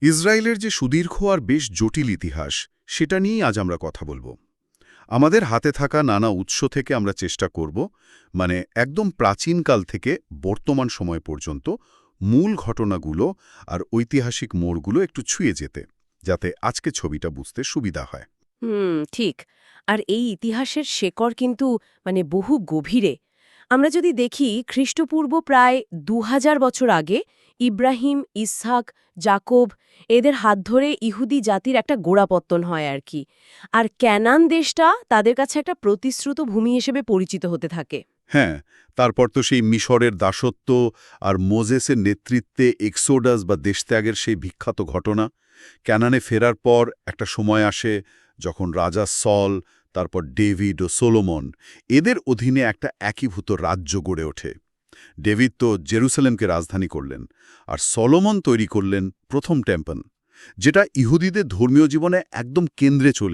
ইসরায়েলের যে সুদীর্ঘ আর বেশ জটিল ইতিহাস সেটা নিয়েই আজ আমরা কথা বলবো। আমাদের হাতে থাকা নানা উৎস থেকে আমরা চেষ্টা করব একদম প্রাচীনকাল থেকে বর্তমান সময় পর্যন্ত মূল ঘটনাগুলো আর ঐতিহাসিক মোড়গুলো একটু ছুঁয়ে যেতে, যাতে আজকে ছবিটা বুঝতে সুবিধা হয়। ঠিক। আর এই ইতিহাসের শেকড় কিন্তু বহু গভীরে। আমরা যদি দেখি খ্রিস্টপূর্ব প্রায় ২০০০ বছর আগে ইব্রাহিম, ইসহাক, যাকব এদের হাত ধরে ইহুদি জাতির একটা গোড়াপত্তন হয় আর কি। আর ক্যানান দেশটা তাদের কাছে একটা প্রতিশ্রুত ভূমি হিসেবে পরিচিত হতে থাকে। হ্যাঁ, তারপর তো সেই মিশরের দাসত্ব আর মোজেসের নেতৃত্বে এক্সোডাস বা দেশত্যাগের সেই বিখ্যাত ঘটনা। ক্যানানে ফেরার পর একটা সময় আসে যখন রাজা সল, তারপর ডেভিড ও সোলোমন এদের অধীনে একটা একীভূত রাজ্য গড়ে ওঠে। ডেভিড তো জেরুসালেমকে রাজধানী করলেন, আর সলোমন তৈরি করলেন প্রথম টেম্পল, যেটা ইহুদিদের ধর্মীয় জীবনে একদম কেন্দ্রে চলে